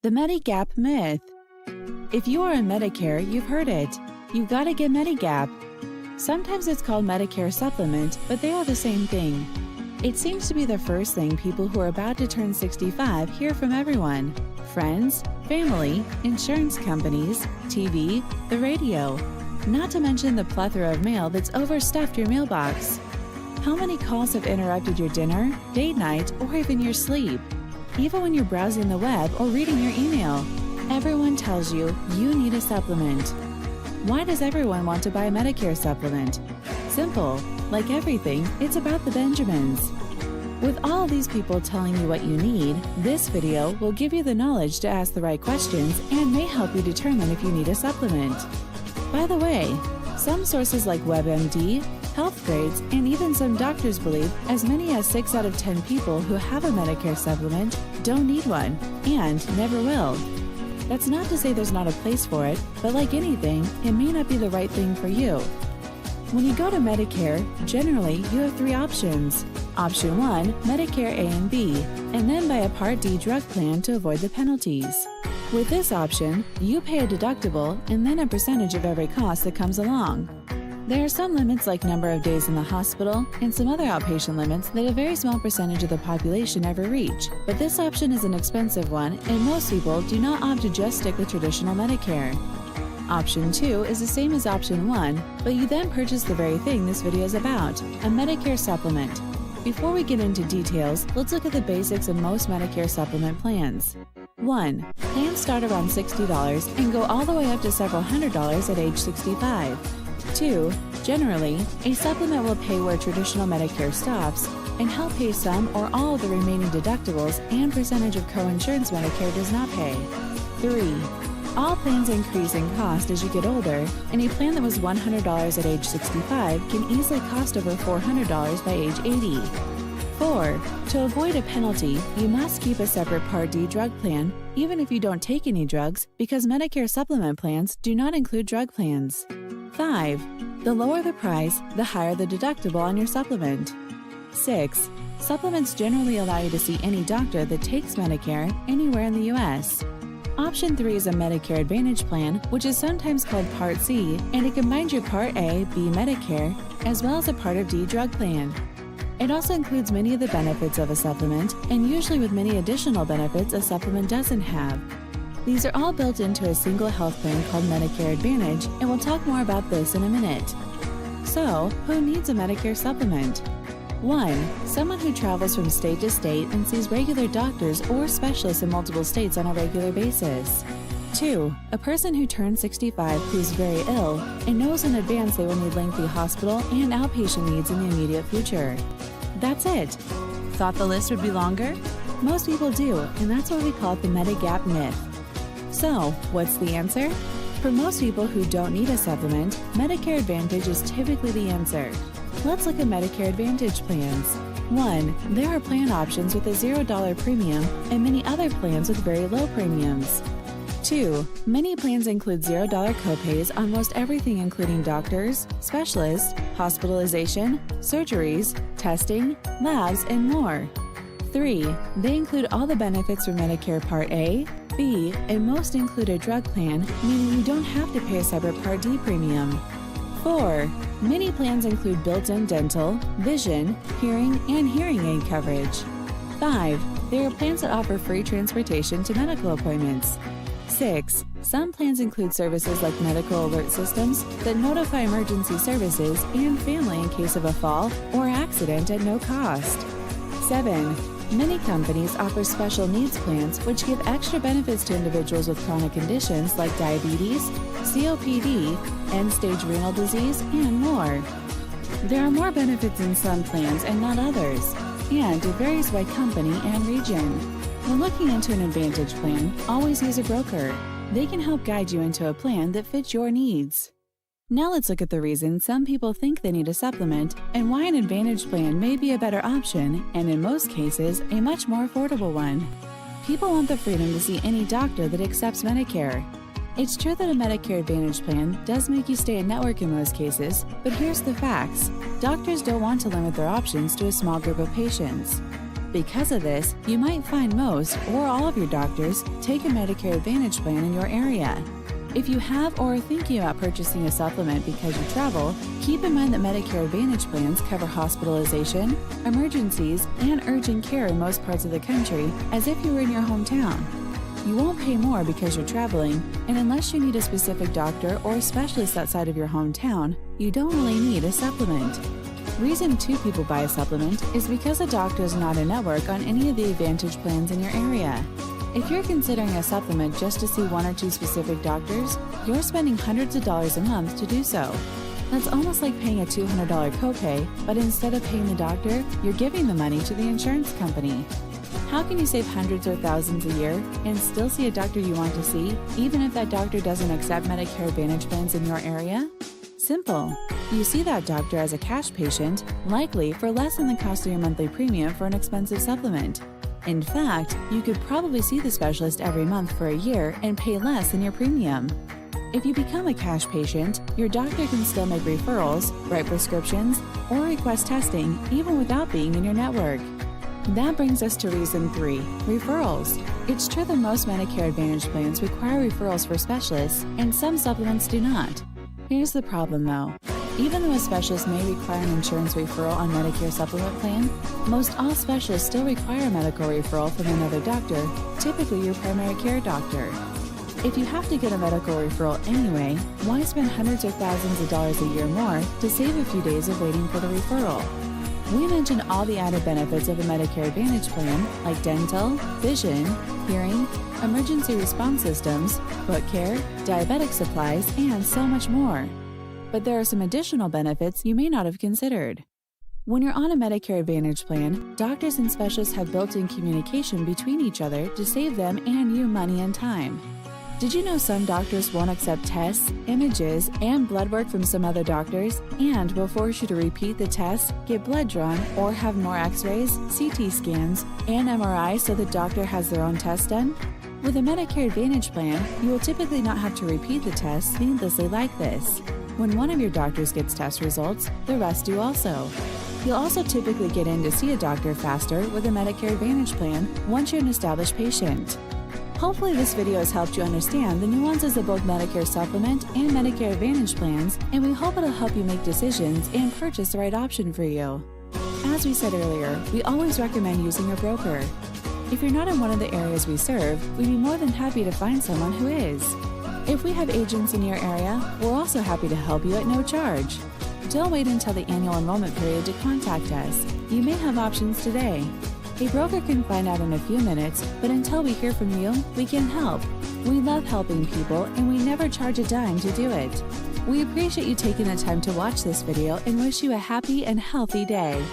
The Medigap myth. If you are in Medicare, you've heard it. You gotta get Medigap. Sometimes it's called Medicare Supplement, but they are the same thing. It seems to be the first thing people who are about to turn 65 hear from everyone. Friends, family, insurance companies, TV, the radio. Not to mention the plethora of mail that's overstuffed your mailbox. How many calls have interrupted your dinner, date night, or even your sleep? Even when you're browsing the web or reading your email, everyone tells you you need a supplement. Why does everyone want to buy a Medicare supplement? Simple. Like everything, it's about the Benjamins. With all these people telling you what you need, this video will give you the knowledge to ask the right questions and may help you determine if you need a supplement. By the way, some sources like WebMD, Healthgrades, and even some doctors believe as many as 6 out of 10 people who have a Medicare supplement don't need one and never will. That's not to say there's not a place for it, but like anything, it may not be the right thing for you. When you go to Medicare, generally you have 3 options. Option 1, Medicare A and B, and then buy a Part D drug plan to avoid the penalties. With this option, you pay a deductible and then a percentage of every cost that comes along. There are some limits like number of days in the hospital and some other outpatient limits that a very small percentage of the population ever reach, but this option is an expensive one and most people do not opt to just stick with traditional Medicare. Option 2 is the same as Option 1, but you then purchase the very thing this video is about, a Medicare supplement. Before we get into details, let's look at the basics of most Medicare supplement plans. 1. Plans start around $60 and go all the way up to several $100s at age 65. 2. Generally, a supplement will pay where traditional Medicare stops and help pay some or all of the remaining deductibles and percentage of co-insurance Medicare does not pay. 3. All plans increase in cost as you get older, and a plan that was $100 at age 65 can easily cost over $400 by age 80. 4. To avoid a penalty, you must keep a separate Part D drug plan, even if you don't take any drugs, because Medicare supplement plans do not include drug plans. 5. The lower the price, the higher the deductible on your supplement. 6. Supplements generally allow you to see any doctor that takes Medicare anywhere in the U.S. Option 3 is a Medicare Advantage plan, which is sometimes called Part C, and it combines your Part A, B Medicare, as well as a Part of D drug plan. It also includes many of the benefits of a supplement, and usually with many additional benefits a supplement doesn't have. These are all built into a single health plan called Medicare Advantage, and we'll talk more about this in a minute. So, who needs a Medicare supplement? 1. Someone who travels from state to state and sees regular doctors or specialists in multiple states on a regular basis. 2. A person who turns 65 who's very ill and knows in advance they will need lengthy hospital and outpatient needs in the immediate future. That's it. Thought the list would be longer? Most people do, and that's why we call it the Medigap myth. So, what's the answer? For most people who don't need a supplement, Medicare Advantage is typically the answer. Let's look at Medicare Advantage plans. 1. There are plan options with a $0 premium and many other plans with very low premiums. 2. Many plans include $0 copays on most everything including doctors, specialists, hospitalization, surgeries, testing, labs, and more. 3. They include all the benefits from Medicare Part A, B, and most include a drug plan, meaning you don't have to pay a separate Part D premium. 4. Many plans include built-in dental, vision, hearing, and hearing aid coverage. 5. There are plans that offer free transportation to medical appointments. 6. Some plans include services like medical alert systems that notify emergency services and family in case of a fall or accident at no cost. 7. Many companies offer special needs plans which give extra benefits to individuals with chronic conditions like diabetes, COPD, end-stage renal disease, and more. There are more benefits in some plans and not others, and it varies by company and region. When looking into an Advantage plan, always use a broker. They can help guide you into a plan that fits your needs. Now let's look at the reasons some people think they need a supplement and why an Advantage plan may be a better option and in most cases a much more affordable one. People want the freedom to see any doctor that accepts Medicare. It's true that a Medicare Advantage plan does make you stay in network in most cases, but here's the facts. Doctors don't want to limit their options to a small group of patients. Because of this, you might find most or all of your doctors take a Medicare Advantage plan in your area. If you have or are thinking about purchasing a supplement because you travel, keep in mind that Medicare Advantage plans cover hospitalization, emergencies, and urgent care in most parts of the country as if you were in your hometown. You won't pay more because you're traveling, and unless you need a specific doctor or specialist outside of your hometown, you don't really need a supplement. Reason 2 people buy a supplement is because a doctor is not a network on any of the Advantage plans in your area. If you're considering a supplement just to see 1 or 2 specific doctors, you're spending hundreds of dollars a month to do so. That's almost like paying a $200 copay, but instead of paying the doctor, you're giving the money to the insurance company. How can you save hundreds or thousands a year and still see a doctor you want to see, even if that doctor doesn't accept Medicare Advantage plans in your area? Simple. You see that doctor as a cash patient, likely for less than the cost of your monthly premium for an expensive supplement. In fact, you could probably see the specialist every month for a year and pay less than your premium. If you become a cash patient, your doctor can still make referrals, write prescriptions, or request testing even without being in your network. That brings us to reason 3, referrals. It's true that most Medicare Advantage plans require referrals for specialists, and some supplements do not. Here's the problem though. Even though a specialist may require an insurance referral on Medicare supplement plan, most all specialists still require a medical referral from another doctor, typically your primary care doctor. If you have to get a medical referral anyway, why spend hundreds or thousands of dollars a year more to save a few days of waiting for the referral? We mentioned all the added benefits of a Medicare Advantage plan, like dental, vision, hearing, emergency response systems, foot care, diabetic supplies, and so much more. But there are some additional benefits you may not have considered. When you're on a Medicare Advantage plan, doctors and specialists have built-in communication between each other to save them and you money and time. Did you know some doctors won't accept tests, images, and blood work from some other doctors and will force you to repeat the test, get blood drawn, or have more x-rays, CT scans, and MRIs so the doctor has their own test done? With a Medicare Advantage plan, you will typically not have to repeat the tests needlessly like this. When one of your doctors gets test results, the rest do also. You'll also typically get in to see a doctor faster with a Medicare Advantage plan once you're an established patient. Hopefully this video has helped you understand the nuances of both Medicare Supplement and Medicare Advantage plans, and we hope it'll help you make decisions and purchase the right option for you. As we said earlier, we always recommend using a broker. If you're not in one of the areas we serve, we'd be more than happy to find someone who is. If we have agents in your area, we're also happy to help you at no charge. Don't wait until the annual enrollment period to contact us. You may have options today. A broker can find out in a few minutes, but until we hear from you, we can help. We love helping people, and we never charge a dime to do it. We appreciate you taking the time to watch this video and wish you a happy and healthy day.